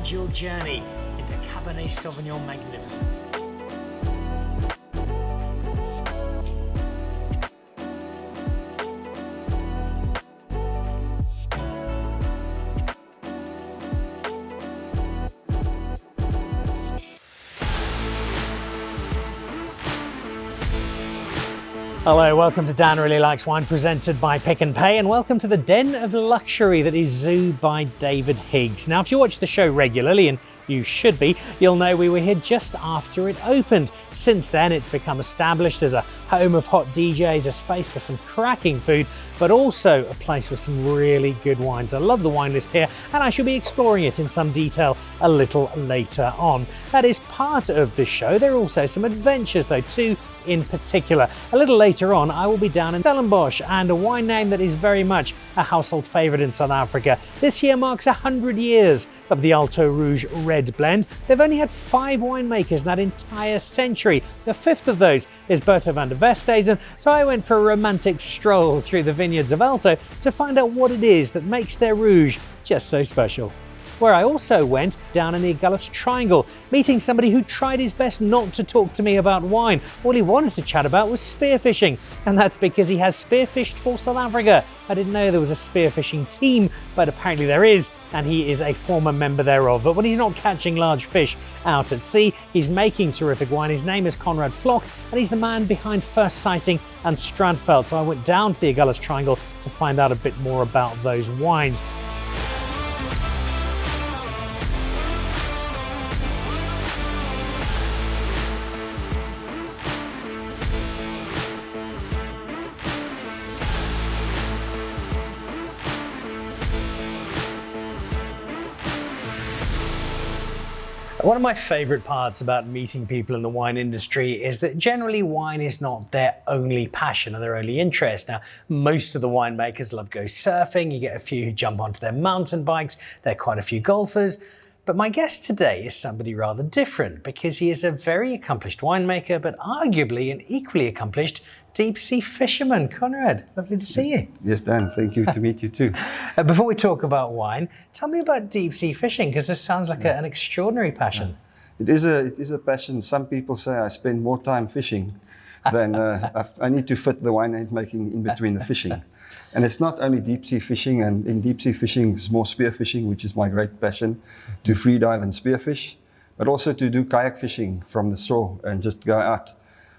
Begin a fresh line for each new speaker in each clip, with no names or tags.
guide your journey into Cabernet Sauvignon magnificence. Hello, welcome to Dan Really Likes Wine, presented by Pick n Pay, and welcome to the den of luxury that is Zioux by David Higgs. Now, if you watch the show regularly, and you should be, you'll know we were here just after it opened. Since then, it's become established as a home of hot DJs, a space for some cracking food, but also a place with some really good wines. I love the wine list here, and I shall be exploring it in some detail a little later on. That is part of the show. There are also some adventures, though, two in particular. A little later on, I will be down in Stellenbosch, and a wine name that is very much a household favourite in South Africa. This year marks 100 years of the Alto Rouge red blend. They've only had 5 winemakers in that entire century. The 5th of those is Berto van der Westhuizen, so I went for a romantic stroll through the vineyards of Alto to find out what it is that makes their Rouge just so special. Where I also went down in the Agulhas Triangle, meeting somebody who tried his best not to talk to me about wine. All he wanted to chat about was spearfishing, and that's because he has spearfished for South Africa. I didn't know there was a spearfishing team, but apparently there is, and he is a former member thereof. But when he's not catching large fish out at sea, he's making terrific wine. His name is Conrad Flock, and he's the man behind First Sighting and Standveld. So I went down to the Agulhas Triangle to find out a bit more about those wines. One of my favourite parts about meeting people in the wine industry is that generally wine is not their only passion or their only interest. Now, most of the winemakers love go surfing, you get a few who jump onto their mountain bikes, there are quite a few golfers. But my guest today is somebody rather different, because he is a very accomplished winemaker, but arguably an equally accomplished deep sea fisherman. Conrad, lovely to see you.
Yes, Dan, thank you to meet you too.
Before we talk about wine, tell me about deep sea fishing, because this sounds like an extraordinary passion.
It is a passion. Some people say I spend more time fishing than I need to fit the wine making in between the fishing. And it's not only deep sea fishing, and in deep sea fishing it's more spear fishing, which is my great passion, to free dive and spearfish, but also to do kayak fishing from the shore and just go out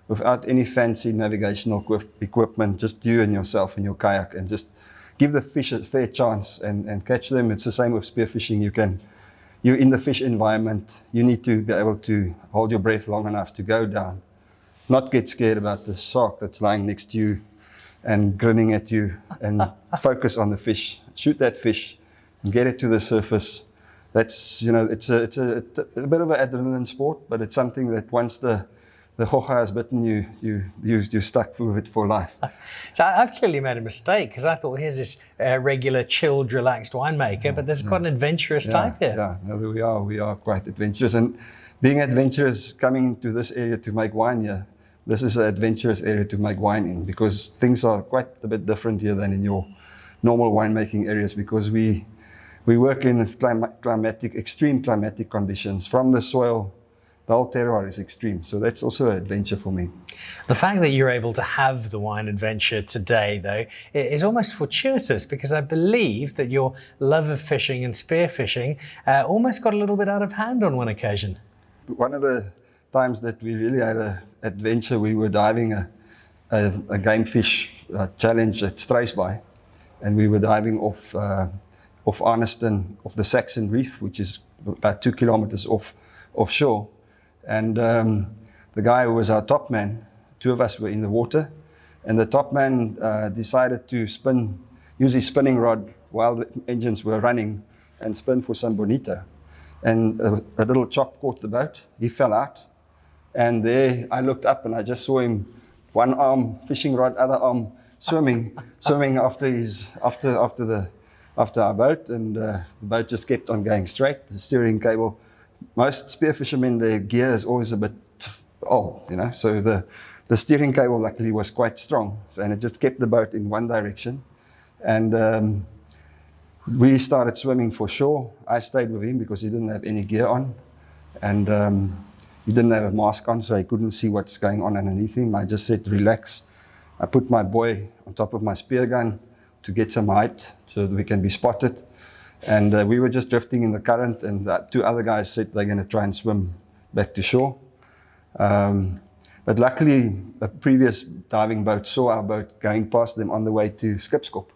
without any fancy navigational equipment, just you and yourself in your kayak, and just give the fish a fair chance and catch them. It's the same with spearfishing. You're in the fish environment, you need to be able to hold your breath long enough to go down, not get scared about the shark that's lying next to you and grinning at you, and focus on the fish, shoot that fish and get it to the surface. That's, it's a bit of an adrenaline sport, but it's something that once the hoja has bitten you, you're stuck with it for life.
So I've clearly made a mistake, because I thought, here's this regular, chilled, relaxed winemaker, but there's quite an adventurous type here.
Yeah, no, we are quite adventurous, and being adventurous, coming to this area to make wine here, this is an adventurous area to make wine in, because things are quite a bit different here than in your normal winemaking areas, because we work in extreme climatic conditions. From the soil, the whole terroir is extreme. So that's also an adventure for me.
The fact that you're able to have the wine adventure today, though, is almost fortuitous, because I believe that your love of fishing and spearfishing almost got a little bit out of hand on one occasion.
One of the times that we really had an adventure, we were diving a game fish challenge at Struisbaai, and we were diving off Arniston, off the Saxon Reef, which is about 2 kilometers offshore. And the guy who was our top man, 2 of us were in the water, and the top man decided to use his spinning rod while the engines were running and spin for some bonito. And a little chop caught the boat. He fell out. And there I looked up and I just saw him, one arm fishing rod, other arm swimming after our boat, and the boat just kept on going straight. The steering cable, most spear fishermen, their gear is always a bit old, so the steering cable luckily was quite strong, and it just kept the boat in one direction. And we started swimming for shore. I stayed with him because he didn't have any gear on, and he didn't have a mask on, so I couldn't see what's going on underneath him. I just said, relax. I put my boy on top of my spear gun to get some height so that we can be spotted. And we were just drifting in the current, and two other guys said they're going to try and swim back to shore. But luckily, a previous diving boat saw our boat going past them on the way to Skipskop.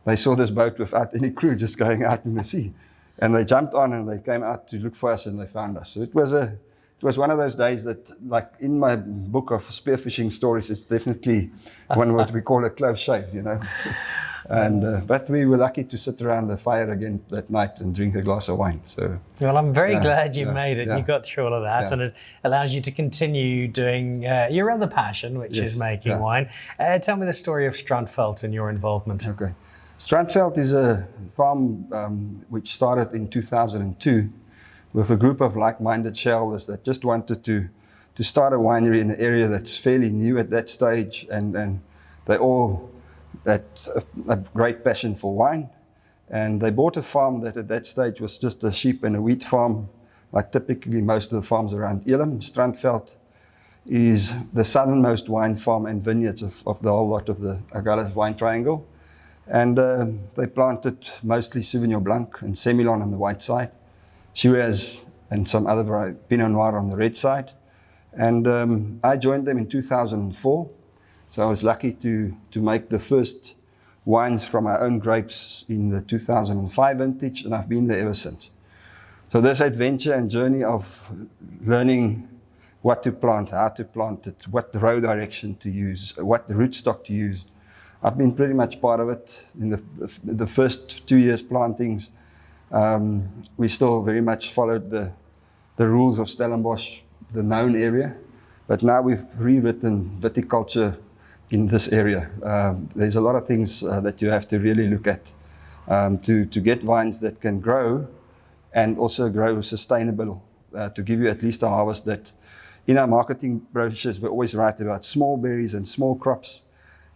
They saw this boat without any crew just going out in the sea. And they jumped on and they came out to look for us, and they found us. So it was one of those days that, like in my book of spearfishing stories, it's definitely one what we call a close shave, you know. And but we were lucky to sit around the fire again that night and drink a glass of wine. So
well, I'm very glad you made it.
Yeah.
You got through all of that, and it allows you to continue doing your other passion, which is making wine. Tell me the story of Standveld and your involvement.
Okay. Standveld is a farm which started in 2002 with a group of like-minded shareholders that just wanted to start a winery in an area that's fairly new at that stage, and they all had a great passion for wine. And they bought a farm that at that stage was just a sheep and a wheat farm, like typically most of the farms around Elim. Standveld is the southernmost wine farm and vineyards of the whole lot of the Agulhas Wine Triangle. And they planted mostly Sauvignon Blanc and Semillon on the white side, Shiraz and some other variety, Pinot Noir on the red side. And I joined them in 2004. So I was lucky to make the first wines from our own grapes in the 2005 vintage, and I've been there ever since. So this adventure and journey of learning what to plant, how to plant it, what the row direction to use, what the rootstock to use, I've been pretty much part of it. In the first 2 years plantings, we still very much followed the rules of Stellenbosch, the known area, but now we've rewritten viticulture in this area. There's a lot of things that you have to really look at to get vines that can grow and also grow sustainable, to give you at least a harvest that, in our marketing brochures, we always write about small berries and small crops.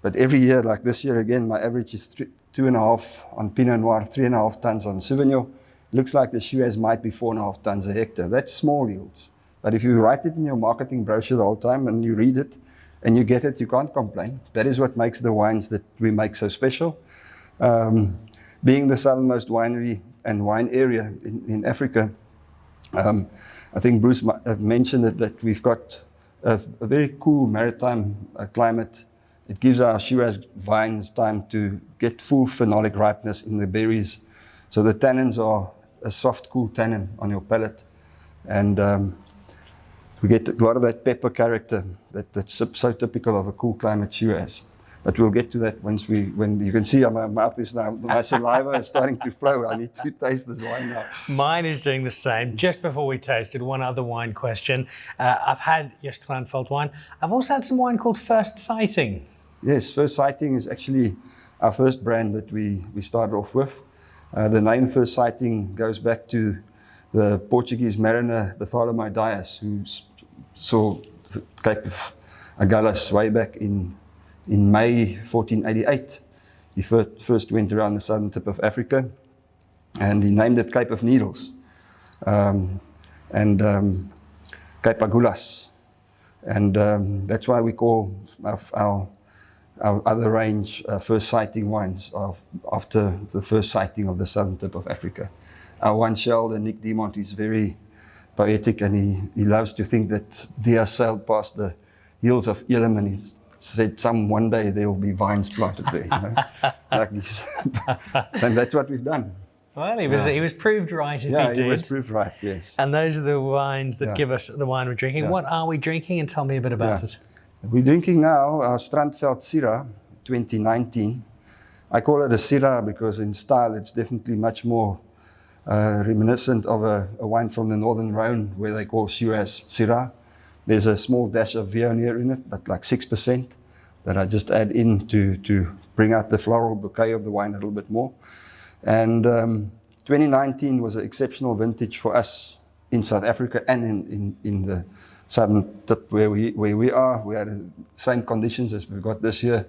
But every year, like this year again, my average is 2.5 on Pinot Noir, 3.5 tons on Sauvignon. Looks like the Shiraz might be 4.5 tons a hectare. That's small yields. But if you write it in your marketing brochure the whole time and you read it and you get it, you can't complain. That is what makes the wines that we make so special. Being the southernmost winery and wine area in Africa, I think Bruce have mentioned it, that we've got a very cool maritime climate. It gives our Shiraz vines time to get full phenolic ripeness in the berries. So the tannins are a soft, cool tannin on your palate. And we get a lot of that pepper character that's so typical of a cool climate Shiraz. But we'll get to that when you can see my mouth is now, my saliva is starting to flow. I need to taste this wine now.
Mine is doing the same. Just before we tasted, one other wine question. I've had your Standveld wine. I've also had some wine called First Sighting.
Yes, First Sighting is actually our first brand that we started off with. The name First Sighting goes back to the Portuguese mariner Bartholomew Dias, who saw the Cape of Agulhas way back in May 1488. He first went around the southern tip of Africa, and he named it Cape of Needles, and Cape Agulhas. And that's why we call our other range First Sighting wines after the first sighting of the southern tip of Africa. Our wine shareholder, Nick Demont, is very poetic, and he loves to think that Diaz sailed past the hills of Elim, and he said one day there will be vines planted there. You know? Like this. And that's what we've done.
Well, he was proved right if he did.
Yeah, he was proved right, yes.
And those are the wines that give us the wine we're drinking. Yeah. What are we drinking? And tell me a bit about it.
We're drinking now our Standveld Syrah 2019. I call it a Syrah because in style it's definitely much more reminiscent of a wine from the Northern Rhone, where they call Shiraz Syrah. There's a small dash of Viognier in it, but like 6%, that I just add in to bring out the floral bouquet of the wine a little bit more. And 2019 was an exceptional vintage for us in South Africa and in the southern tip where we are. We had the same conditions as we've got this year.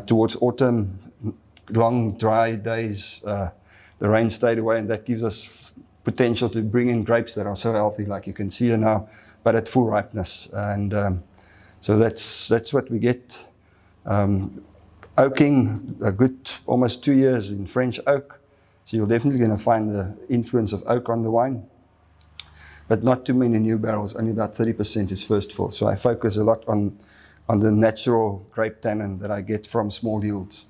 Towards autumn, long dry days, the rain stayed away, and that gives us potential to bring in grapes that are so healthy, like you can see here now, but at full ripeness. And so that's what we get. Oaking, a good almost 2 years in French oak. So you're definitely going to find the influence of oak on the wine. But not too many new barrels, only about 30% is first fill. So I focus a lot on the natural grape tannin that I get from small yields.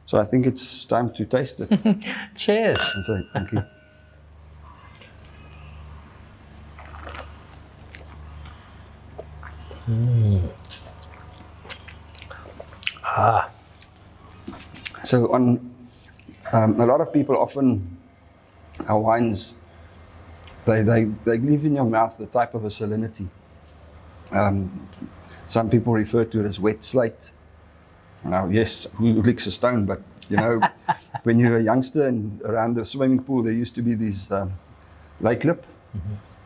So I think it's time to taste it.
Cheers.
And so, thank you. So on a lot of people often, our wines, they leave in your mouth the type of a salinity. Some people refer to it as wet slate. Now, yes, who licks a stone, but you know, when you're a youngster and around the swimming pool, there used to be these lake lip,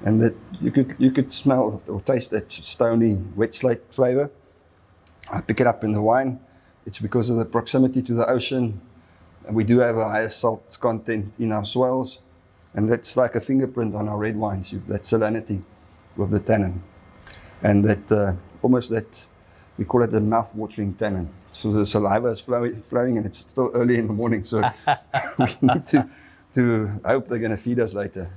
and that you could smell or taste that stony wet slate flavor. I pick it up in the wine. It's because of the proximity to the ocean, and we do have a higher salt content in our swells, and that's like a fingerprint on our red wines. That salinity with the tannin, and that almost that we call it the mouth-watering tannin. So the saliva is flowing, and it's still early in the morning, so we need to hope they're going to feed us later.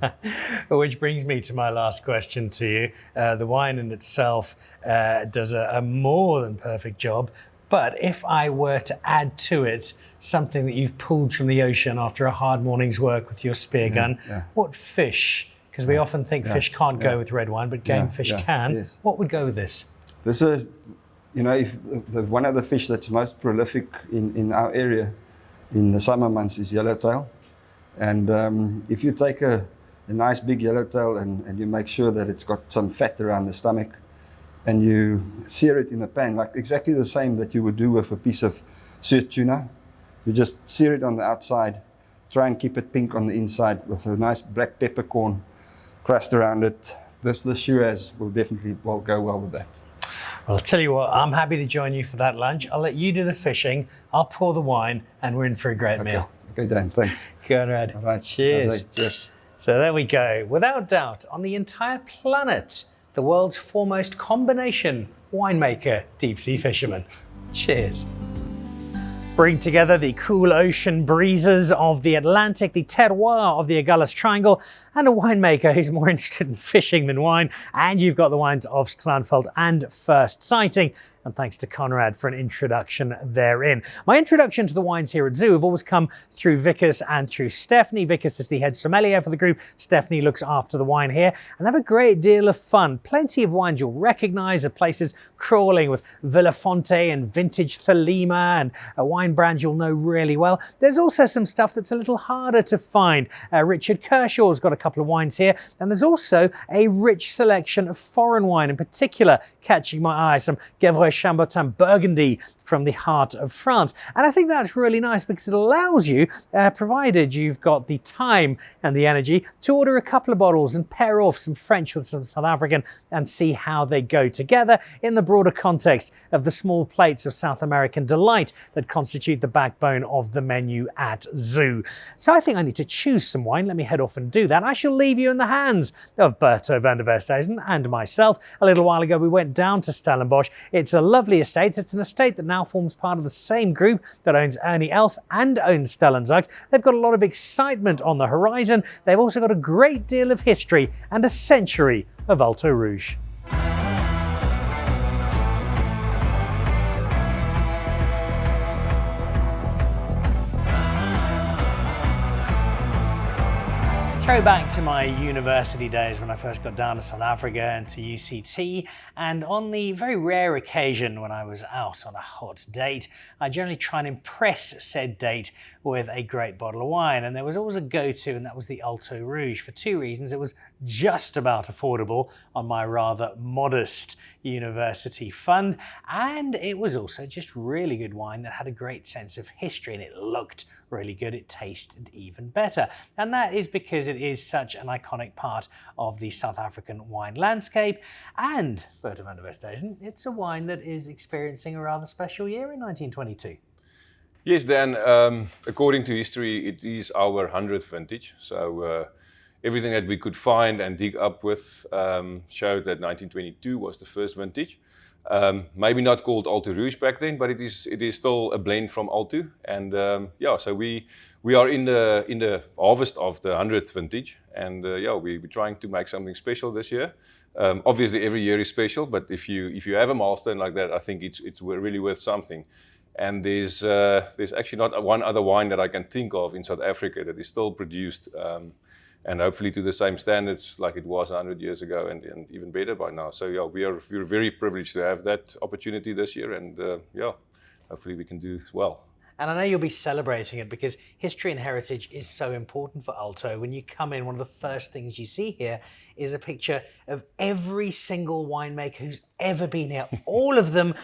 Which brings me to my last question to you. The wine in itself does a more than perfect job, but if I were to add to it something that you've pulled from the ocean after a hard morning's work with your spear gun, what fish, because we often think fish can't go with red wine, but game fish can,
yes.
What would go with this?
This is, you know, if one of the fish that's most prolific in our area in the summer months is yellowtail. And if you take a nice big yellowtail and you make sure that it's got some fat around the stomach, and you sear it in the pan, like exactly the same that you would do with a piece of suet tuna. You just sear it on the outside, try and keep it pink on the inside with a nice black peppercorn crust around it. The Shiraz will definitely go well with that.
Well, I'll tell you what, I'm happy to join you for that lunch. I'll let you do the fishing, I'll pour the wine, and we're in for a great meal.
Okay, Dan, thanks.
Conrad,
all right.
Cheers.
Cheers.
So there we go. Without doubt, on the entire planet, the world's foremost combination winemaker, deep sea fisherman. Cheers. Bring together the cool ocean breezes of the Atlantic, the terroir of the Agulhas Triangle, and a winemaker who's more interested in fishing than wine. And you've got the wines of Standveld and First Sighting. And thanks to Conrad for an introduction therein. My introduction to the wines here at Zioux have always come through Vickers and through Stephanie. Vickers is the head sommelier for the group. Stephanie looks after the wine here, and they have a great deal of fun. Plenty of wines you'll recognize of places crawling with Villafonte and Vintage Thelema and a wine brand you'll know really well. There's also some stuff that's a little harder to find. Richard Kershaw's got a couple of wines here, and there's also a rich selection of foreign wine, in particular catching my eye, some Gevrey Chambertin Burgundy from the heart of France. And I think that's really nice because it allows you, provided you've got the time and the energy, to order a couple of bottles and pair off some French with some South African and see how they go together in the broader context of the small plates of South American delight that constitute the backbone of the menu at Zioux. So I think I need to choose some wine. Let me head off and do that. I shall leave you in the hands of Berto van der Westhuizen and myself. A little while ago we went down to Stellenbosch. It's a lovely estate. It's an estate that now forms part of the same group that owns Ernie Els and owns Stellenbosch. They've got a lot of excitement on the horizon. They've also got a great deal of history and a century of Alto Rouge. Throwback to my university days when I first got down to South Africa and to UCT, and on the very rare occasion when I was out on a hot date, I generally try and impress said date with a great bottle of wine, and there was always a go-to, and that was the Alto Rouge, for two reasons. It was just about affordable on my rather modest university fund, and it was also just really good wine that had a great sense of history, and it looked really good, it tasted even better. And that is because it is such an iconic part of the South African wine landscape. And, Berto van der Westhuizen, it's a wine that is experiencing a rather special year in 1922.
Yes, Dan, according to history, it is our 100th vintage. So everything that we could find and dig up with showed that 1922 was the first vintage. Maybe not called Alto Rouge back then, but it is still a blend from Alto. And yeah, so we are in the harvest of the 100th vintage, and yeah, we're trying to make something special this year. Obviously, every year is special, but if you have a milestone like that, I think it's really worth something. And there's actually not one other wine that I can think of in South Africa that is still produced, and hopefully to the same standards like it was 100 years ago, and even better by now. So yeah, we're very privileged to have that opportunity this year, and yeah, hopefully we can do well.
And I know you'll be celebrating it because history and heritage is so important for Alto. When you come in, one of the first things you see here is a picture of every single winemaker who's ever been here, all of them,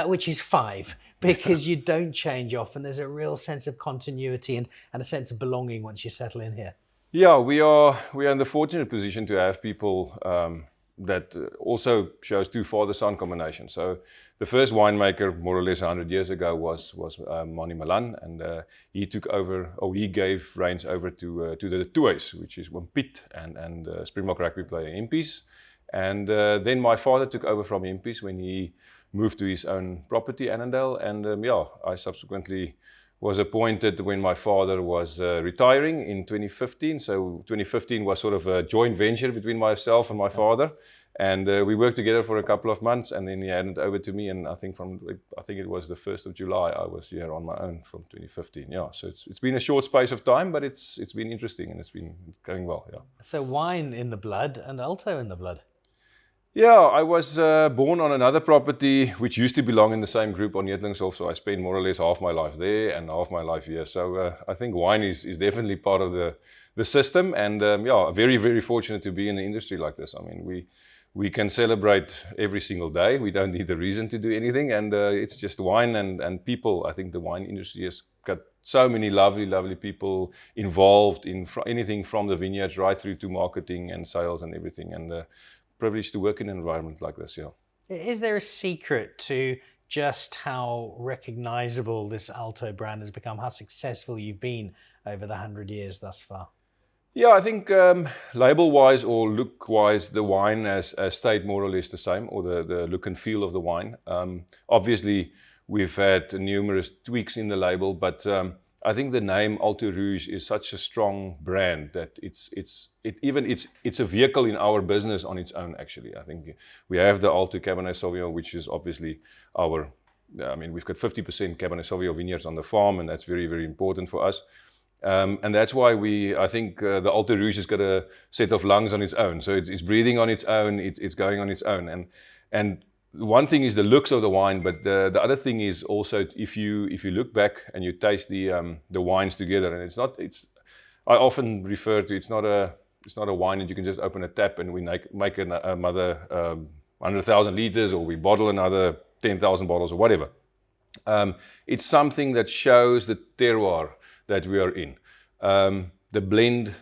which is 5, because you don't change often. There's a real sense of continuity and a sense of belonging once you settle in here.
Yeah, we are in the fortunate position to have people that also shows 2 father-son combinations. So the first winemaker, more or less 100 years ago, was Mani Malan, and he took over, or he gave reins over to the Toys, which is Wimpit and Springbok rugby player Impies. And then my father took over from Impies when he moved to his own property, Annandale, and yeah, I subsequently was appointed when my father was retiring in 2015. So 2015 was sort of a joint venture between myself and my father, and we worked together for a couple of months, and then he handed over to me. And I think it was the 1st of July I was here on my own from 2015. Yeah, so it's been a short space of time, but it's been interesting and it's been going well. Yeah.
So wine in the blood and Alto in the blood.
Yeah, I was born on another property which used to belong in the same group on Neutlingshof, so I spent more or less half my life there and half my life here. So I think wine is definitely part of the system, and yeah, very, very fortunate to be in an industry like this. I mean, we can celebrate every single day. We don't need a reason to do anything, and it's just wine and people. I think the wine industry has got so many lovely people involved in anything from the vineyards right through to marketing and sales and everything, and privileged to work in an environment like this, yeah.
Is there a secret to just how recognizable this Alto brand has become, how successful you've been over the 100 years thus far?
Yeah, I think label-wise or look-wise, the wine has stayed more or less the same, or the look and feel of the wine. Obviously, we've had numerous tweaks in the label, but I think the name Alto Rouge is such a strong brand that it's a vehicle in our business on its own. Actually, I think we have the Alto Cabernet Sauvignon, which is obviously our. I mean, we've got 50% Cabernet Sauvignon vineyards on the farm, and that's very, very important for us. And that's why I think the Alto Rouge has got a set of lungs on its own. So it's breathing on its own. It's going on its own, and one thing is the looks of the wine, but the other thing is also if you look back and you taste the wines together, and I often refer to it's not a wine that you can just open a tap and we make another 100,000 liters, or we bottle another 10,000 bottles or whatever. It's something that shows the terroir that we are in. The blend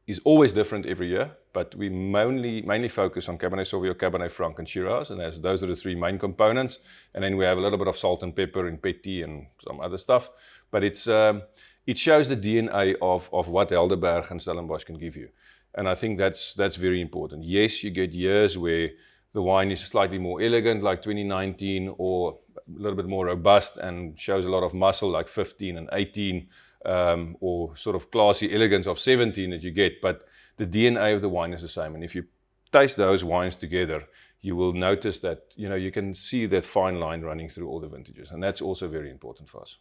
is always different every year, but we mainly focus on Cabernet Sauvignon, Cabernet Franc, and Shiraz, and those are the 3 main components. And then we have a little bit of salt and pepper and petit and some other stuff. But it shows the DNA of what Helderberg and Stellenbosch can give you. And I think that's very important. Yes, you get years where the wine is slightly more elegant, like 2019, or a little bit more robust and shows a lot of muscle, like 15 and 18, or sort of classy elegance of 17 that you get. But the DNA of the wine is the same. And if you taste those wines together, you will notice that, you can see that fine line running through all the vintages. And that's also very important for us.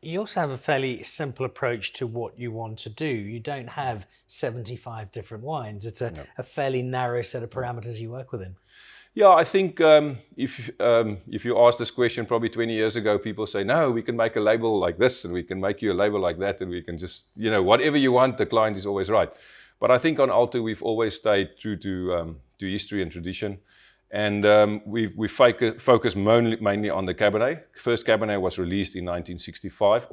You also have a fairly simple approach to what you want to do. You don't have 75 different wines. It's a fairly narrow set of parameters you work within.
Yeah, I think if you asked this question probably 20 years ago, people say, no, we can make a label like this, and we can make you a label like that, and we can just, whatever you want, the client is always right. But I think on Alto, we've always stayed true to history and tradition. And we focus mainly on the Cabernet. First Cabernet was released in 1965,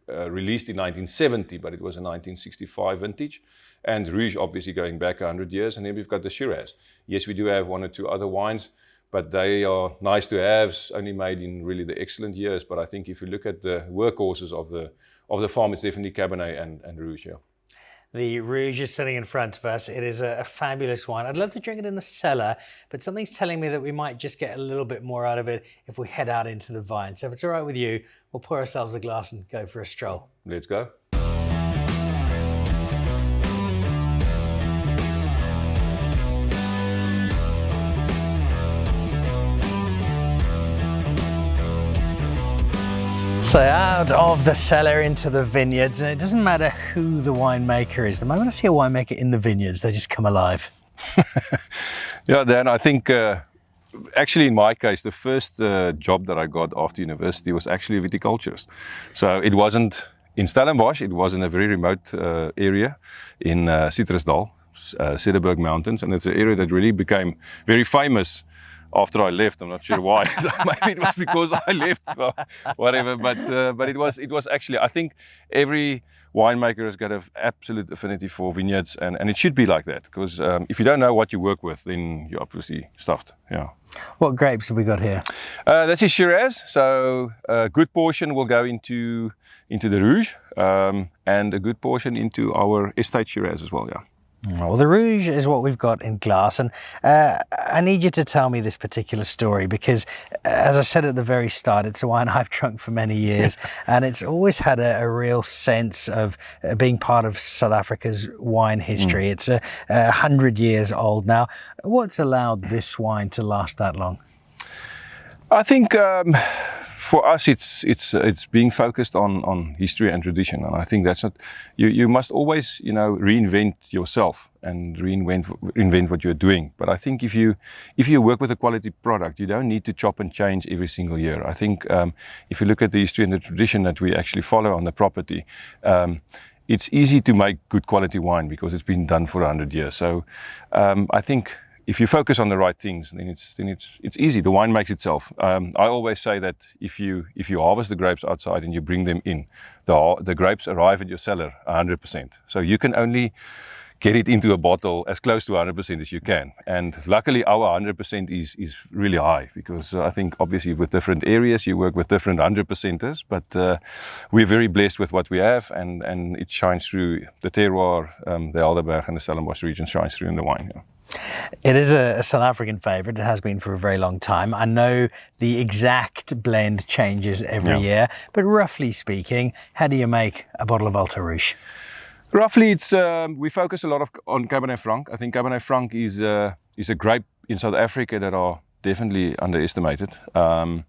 released in 1970, but it was a 1965 vintage. And Rouge, obviously, going back 100 years. And then we've got the Shiraz. Yes, we do have 1 or 2 other wines, but they are nice to haves, only made in really the excellent years. But I think if you look at the workhorses of the farm, it's definitely Cabernet and Rouge. Yeah.
The Rouge is sitting in front of us. It is a fabulous wine. I'd love to drink it in the cellar, but something's telling me that we might just get a little bit more out of it if we head out into the vine. So if it's all right with you, we'll pour ourselves a glass and go for a stroll.
Let's go.
So out of the cellar into the vineyards, and it doesn't matter who the winemaker is. The moment I see a winemaker in the vineyards, they just come alive.
Yeah, Dan, I think actually in my case, the first job that I got after university was actually a viticulturist. So it wasn't in Stellenbosch, it was in a very remote area in Citrusdal, Cederberg Mountains, and it's an area that really became very famous after I left. I'm not sure why. So maybe it was because I left, or whatever. But it was actually, I think every winemaker has got an absolute affinity for vineyards, and it should be like that. Because if you don't know what you work with, then you're obviously stuffed. Yeah.
What grapes have we got here?
This is Shiraz. So a good portion will go into the Rouge, and a good portion into our estate Shiraz as well. Yeah.
Well, the Rouge is what we've got in glass, and I need you to tell me this particular story because, as I said at the very start, it's a wine I've drunk for many years, and it's always had a real sense of being part of South Africa's wine history. It's 100 years old now. What's allowed this wine to last that long?
I think for us, it's being focused on history and tradition, and I think that's not. You must always, reinvent yourself and reinvent what you're doing. But I think if you work with a quality product, you don't need to chop and change every single year. I think if you look at the history and the tradition that we actually follow on the property, it's easy to make good quality wine because it's been done for 100 years. So I think, if you focus on the right things, then it's easy. The wine makes itself. I always say that if you harvest the grapes outside and you bring them in, the grapes arrive at your cellar 100%. So you can only get it into a bottle as close to 100% as you can. And luckily our 100% is really high, because I think obviously with different areas you work with different 100%ers, but we're very blessed with what we have, and it shines through the terroir, the Helderberg and the Stellenbosch region shines through in the wine. Yeah.
It is a South African favourite. It has been for a very long time. I know the exact blend changes every year, but roughly speaking, how do you make a bottle of Alto Rouge?
Roughly, it's we focus a lot on Cabernet Franc. I think Cabernet Franc is a grape in South Africa that are definitely underestimated. On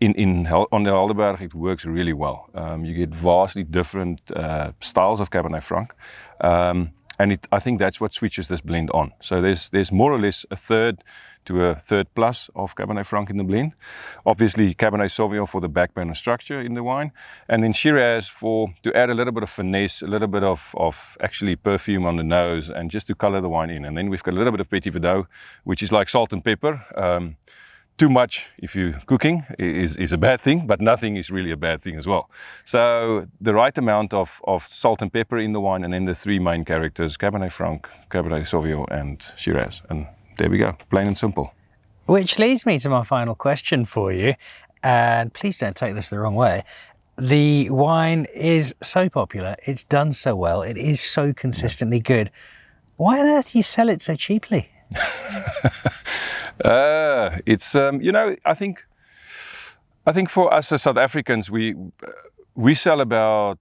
the Helderberg, it works really well. You get vastly different styles of Cabernet Franc. And I think that's what switches this blend on. So there's more or less a third to a third plus of Cabernet Franc in the blend. Obviously Cabernet Sauvignon for the backbone and structure in the wine. And then Shiraz to add a little bit of finesse, a little bit of actually perfume on the nose, and just to color the wine in. And then we've got a little bit of Petit Verdot, which is like salt and pepper. Too much, if you're cooking, is a bad thing, but nothing is really a bad thing as well. So the right amount of salt and pepper in the wine, and then the three main characters, Cabernet Franc, Cabernet Sauvignon and Shiraz. And there we go, plain and simple.
Which leads me to my final question for you, and please don't take this the wrong way. The wine is so popular, it's done so well, it is so consistently good. Why on earth do you sell it so cheaply?
It's I think for us as South Africans, we sell about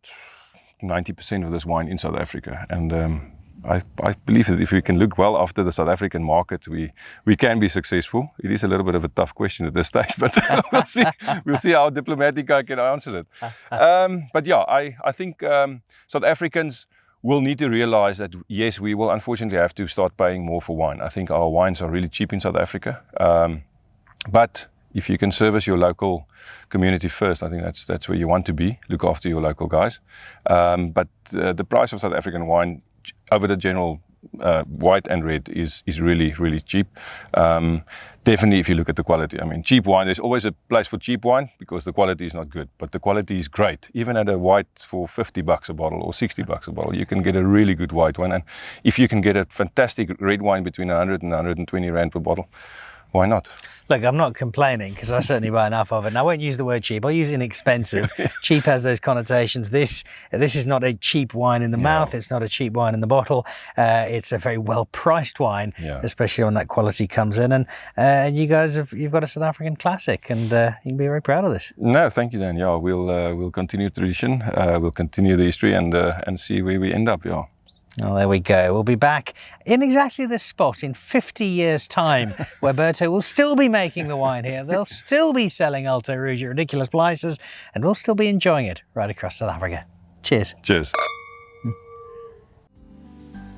90% of this wine in South Africa, and I believe that if we can look well after the South African market, we can be successful. It is a little bit of a tough question at this stage, but we'll see how diplomatic I can answer it. But yeah, I think South Africans will need to realize that, yes, we will unfortunately have to start paying more for wine. I think our wines are really cheap in South Africa. But if you can service your local community first, I think that's where you want to be. Look after your local guys. But the price of South African wine over the general white and red is really, really cheap. Definitely if you look at the quality. I mean, cheap wine, there's always a place for cheap wine because the quality is not good, but the quality is great. Even at a white for $50 a bottle or $60 a bottle, you can get a really good white wine. And if you can get a fantastic red wine between 100 and 120 Rand per bottle, why not?
Look, I'm not complaining because I certainly buy enough of it. And I won't use the word cheap. I'll use inexpensive. Cheap has those connotations. This is not a cheap wine in the mouth. It's not a cheap wine in the bottle. It's a very well-priced wine, especially when that quality comes in. And you guys you've got a South African classic, and you can be very proud of this.
No, thank you, Dan. Yeah, we'll continue tradition. We'll continue the history and see where we end up. Yeah.
Well, there we go. We'll be back in exactly this spot in 50 years' time, where Berto will still be making the wine here. They'll still be selling Alto Rouge at ridiculous prices, and we'll still be enjoying it right across South Africa. Cheers.
Cheers.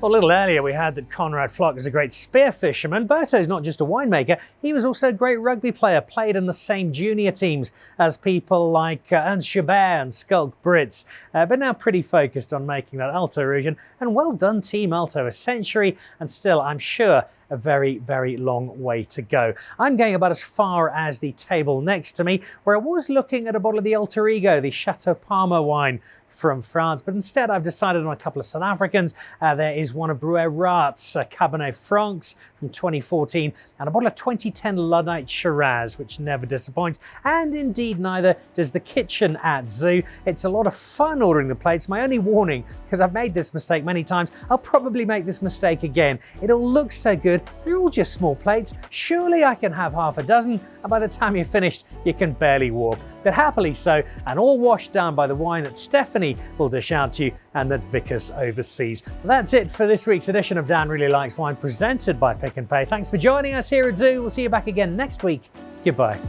Well, a little earlier we heard that Conrad Flock is a great spear fisherman. Berto's not just a winemaker, he was also a great rugby player, played in the same junior teams as people like Ernst Chabert and Skulk Brits, but now pretty focused on making that Alto Rouge. And well done, Team Alto, a century, and still, I'm sure, a very, very long way to go. I'm going about as far as the table next to me, where I was looking at a bottle of the Alter Ego, the Chateau Parma wine from France, but instead I've decided on a couple of South Africans. There is one of Brouwer Raat's Cabernet Francs from 2014, and a bottle of 2010 Luddite Shiraz, which never disappoints, and indeed neither does the kitchen at Zioux. It's a lot of fun ordering the plates. My only warning, because I've made this mistake many times, I'll probably make this mistake again. It all looks so good, they're all just small plates. Surely I can have half a dozen, and by the time you're finished, you can barely walk. But happily so, and all washed down by the wine that Stephanie will dish out to you and that Vickers oversees. That's it for this week's edition of Dan Really Likes Wine, presented by Pick n Pay. Thanks for joining us here at Zioux. We'll see you back again next week. Goodbye.